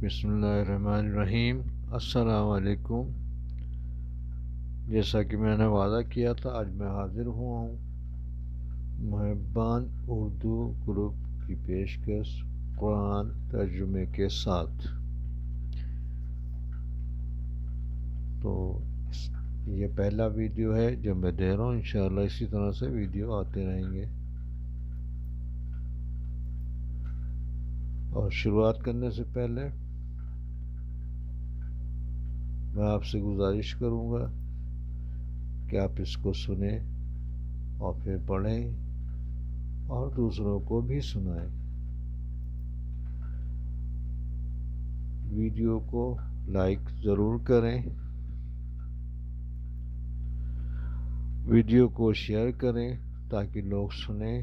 بسم اللہ الرحمن الرحیم۔ السلام علیکم۔ جیسا کہ میں نے وعدہ کیا تھا، آج میں حاضر ہوا ہوں محبان اردو گروپ کی پیشکش قرآن ترجمے کے ساتھ۔ تو یہ پہلا ویڈیو ہے جو میں دے رہا ہوں، انشاءاللہ اسی طرح سے ویڈیو آتے رہیں گے۔ اور شروعات کرنے سے پہلے میں آپ سے گزارش کروں گا کہ آپ اس کو سنیں اور پھر پڑھیں اور دوسروں کو بھی سنائیں۔ ویڈیو کو لائک ضرور کریں، ویڈیو کو شیئر کریں تاکہ لوگ سنیں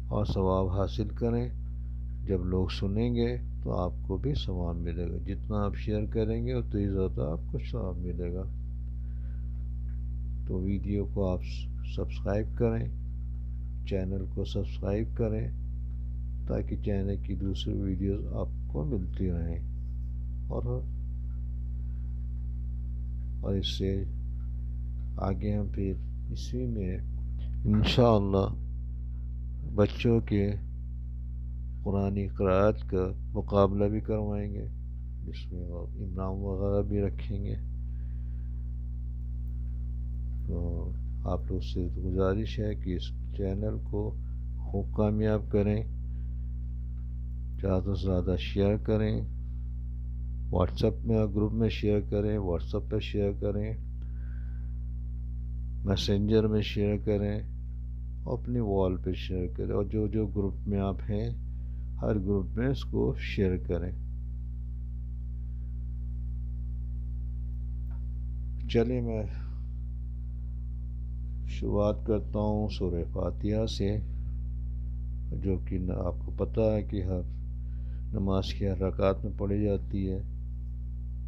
اور ثواب حاصل کریں۔ جب لوگ سنیں گے تو آپ کو بھی ثواب ملے گا، جتنا آپ شیئر کریں گے اتنا ہی زیادہ آپ کو ثواب ملے گا۔ تو ویڈیو کو آپ سبسکرائب کریں، چینل کو سبسکرائب کریں تاکہ چینل کی دوسری ویڈیوز آپ کو ملتی رہیں، اور اس سے آگے ہم پھر اسی میں انشاءاللہ بچوں کے قرآنی قرأت کا مقابلہ بھی کروائیں گے، جس میں انعام وغیرہ بھی رکھیں گے۔ تو آپ لوگ سے گزارش ہے کہ اس چینل کو خوب کامیاب کریں، زیادہ سے زیادہ شیئر کریں، واٹس ایپ میں گروپ میں شیئر کریں، واٹس ایپ پہ شیئر کریں، میسنجر میں شیئر کریں، اپنی وال پہ شیئر کریں، اور جو جو گروپ میں آپ ہیں ہر گروپ میں اس کو شیئر کریں۔ چلیے میں شروعات کرتا ہوں سورہ فاتحہ سے، جو کہ آپ کو پتہ ہے کہ ہر نماز کی ہر رکعت میں پڑھی جاتی ہے۔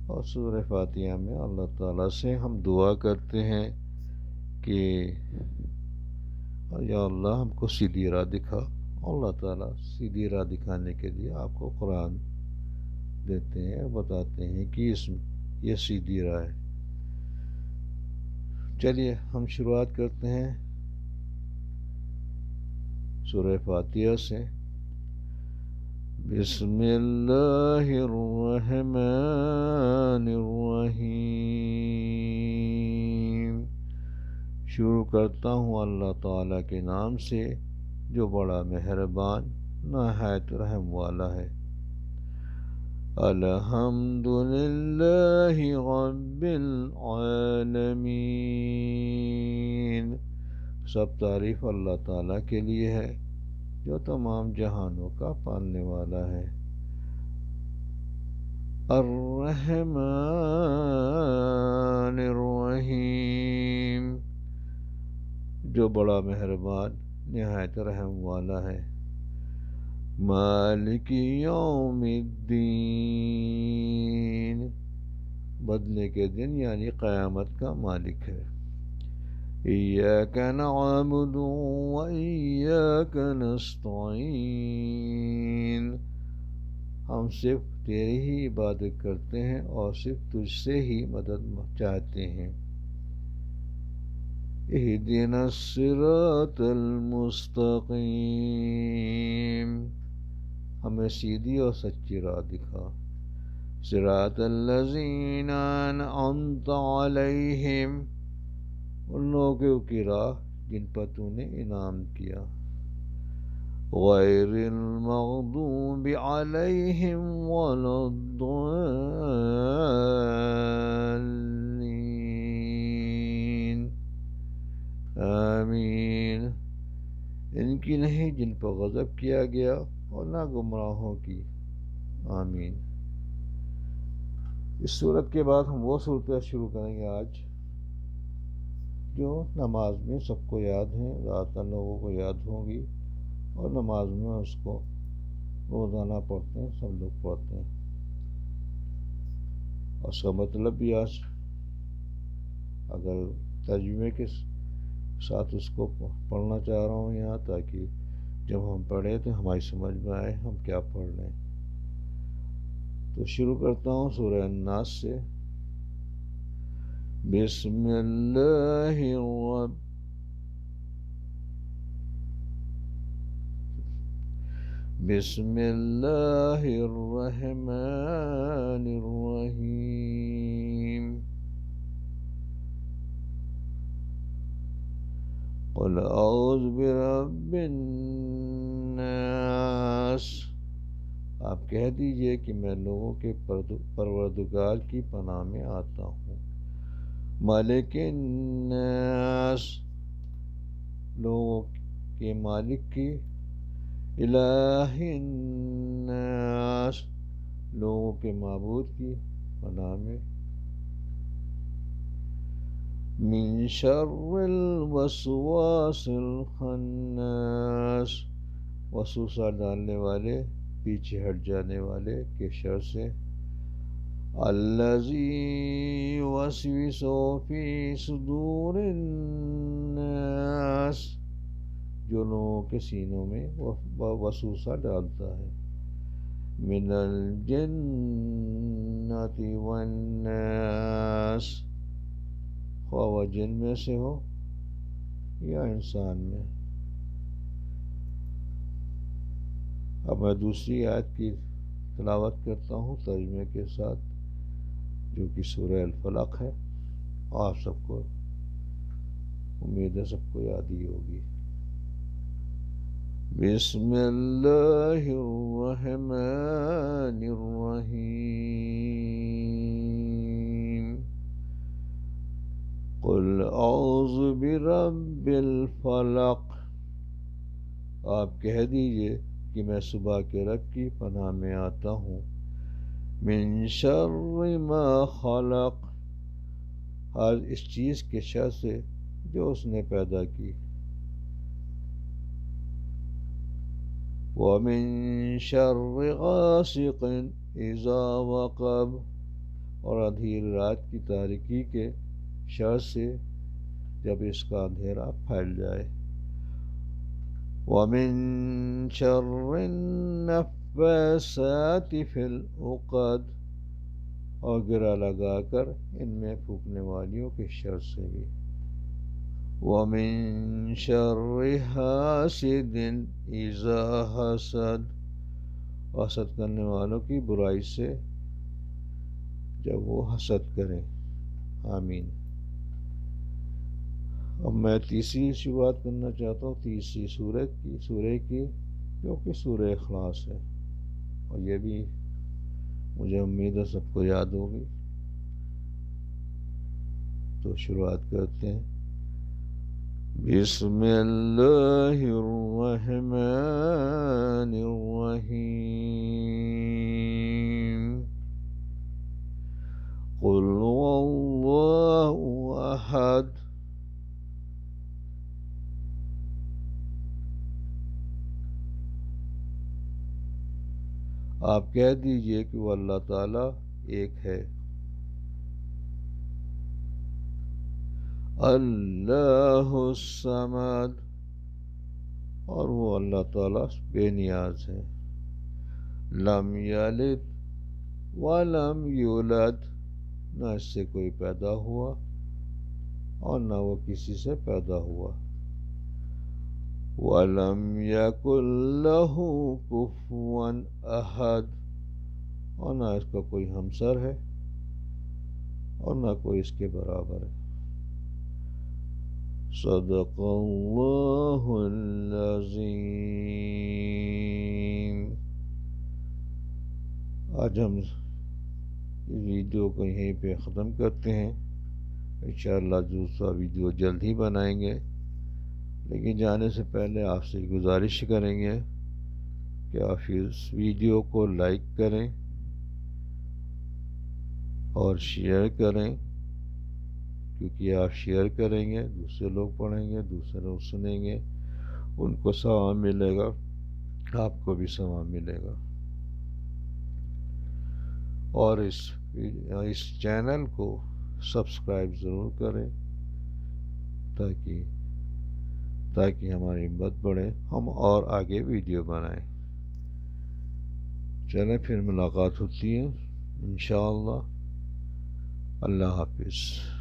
اور سورہ فاتحہ میں اللہ تعالیٰ سے ہم دعا کرتے ہیں کہ یا اللہ ہم کو سیدھی راہ دکھا۔ اللہ تعالیٰ سیدھی راہ دکھانے کے لیے آپ کو قرآن دیتے ہیں، بتاتے ہیں کہ یہ سیدھی راہ ہے۔ چلیے ہم شروعات کرتے ہیں سورہ فاتحہ سے۔ بسم اللہ الرحمن الرحیم۔ شروع کرتا ہوں اللہ تعالیٰ کے نام سے جو بڑا مہربان نہایت رحم والا ہے۔ الحمد للہ رب العالمین۔ سب تعریف اللہ تعالیٰ کے لیے ہے جو تمام جہانوں کا پالنے والا ہے۔ الرحمن الرحیم، جو بڑا مہربان نہایت رحم والا ہے۔ مالک یوم الدین، بدلے کے دن یعنی قیامت کا مالک ہے۔ ایاک نعبد و ایاک نستعین، ہم صرف تیری ہی عبادت کرتے ہیں اور صرف تجھ سے ہی مدد چاہتے ہیں۔ اہدنا الصراط المستقیم، ہمیں سیدھی اور سچی راہ دکھا۔ صراط الذین انعمت علیہم، ان لوگوں کی راہ جن پر تو نے انعام کیا۔ غیر المغضوب علیہم ولا الضالین، آمین، ان کی نہیں جن پر غضب کیا گیا اور نہ گمراہوں کی، آمین۔ اس صورت کے بعد ہم وہ صورتیں شروع کریں گے آج جو نماز میں سب کو یاد ہیں، زیادہ تر لوگوں کو یاد ہوں گی، اور نماز میں اس کو روزانہ پڑھتے ہیں، سب لوگ پڑھتے ہیں، اور اس کا مطلب بھی آج اگر ترجمے کے ساتھ اس کو پڑھنا چاہ رہا ہوں یہاں، تاکہ جب ہم پڑھیں تو ہماری سمجھ میں آئے ہم کیا پڑھ رہے ہیں۔ تو شروع کرتا ہوں سورہ الناس سے. بسم اللہ الرحمن الرحیم. قل اعوذ برب الناس. آپ کہہ دیجئے کہ میں لوگوں کے پروردگار کی پناہ میں آتا ہوں. مالک الناس، لوگوں کے مالک کی. الہ الناس، لوگوں کے معبود کی پناہ میں. من شر الوسواس الخناس، وسوسہ ڈالنے والے، پیچھے ہٹ جانے والے کے شر سے. الذی یوسوس فی صدور الناس، جو لوگوں کے سینوں میں وسوسہ ڈالتا ہے. من الجنۃ والناس، خواہ وہ جن میں سے ہو یا انسان میں. اب میں دوسری آیت کی تلاوت کرتا ہوں ترجمے کے ساتھ، جو کہ سورہ الفلق ہے. آپ سب کو امید ہے سب کو یاد ہی ہوگی. بسم اللہ الرحمن الرحیم. قل اعوذ برب الفلق، آپ کہہ دیجئے کہ میں صبح کے رب کی پناہ میں آتا ہوں. من شر ما خلق، ہر اس چیز کے شر سے جو اس نے پیدا کی. وَمِن شَرِّ غَاسِقٍ إِذَا وَقَبَ، اور اندھیر رات کی تاریکی کے شر سے جب اس کا اندھیرا پھیل جائے. وَمِن شَرِّ النَّفَّاثَاتِ فِي الْعُقَدِ، اور گرہ لگا کر ان میں پھونکنے والیوں کے شر سے بھی. وَمِن شَرِّ حَاسِدٍ إِذَا حَسَدَ، حسد کرنے والوں کی برائی سے جب وہ حسد کریں. آمین. اب میں تیسری شروعات کرنا چاہتا ہوں، تیسری سورہ کی جو کہ سورہ اخلاص ہے، اور یہ بھی مجھے امید ہے سب کو یاد ہوگی. تو شروعات کرتے ہیں. بسم اللہ الرحمن الرحیم. قل هو اللہ احد، آپ کہہ دیجئے کہ وہ اللہ تعالیٰ ایک ہے. اللہ الصمد، اور وہ اللہ تعالیٰ بے نیاز ہے. لم یلد ولم یولد، نہ اس سے کوئی پیدا ہوا اور نہ وہ کسی سے پیدا ہوا. وَلَمْ يَكُنْ لَهُ كُفُوًا أَحَدٌ، اور نہ اس کا کوئی ہمسر ہے اور نہ کوئی اس کے برابر ہے. صدق اللہ العظیم. آج ہم اس ویڈیو کو یہیں پہ ختم کرتے ہیں. انشاءاللہ دوسرا ویڈیو جلد ہی بنائیں گے، لیکن جانے سے پہلے آپ سے گزارش کریں گے کہ آپ اس ویڈیو کو لائک کریں اور شیئر کریں، کیونکہ آپ شیئر کریں گے دوسرے لوگ پڑھیں گے، دوسرے لوگ سنیں گے، ان کو ثواب ملے گا، آپ کو بھی ثواب ملے گا. اور اس چینل کو سبسکرائب ضرور کریں تاکہ ہماری ہمت بڑھے، ہم اور آگے ویڈیو بنائیں. چلیں پھر ملاقات ہوتی ہے. انشاءاللہ. اللہ حافظ.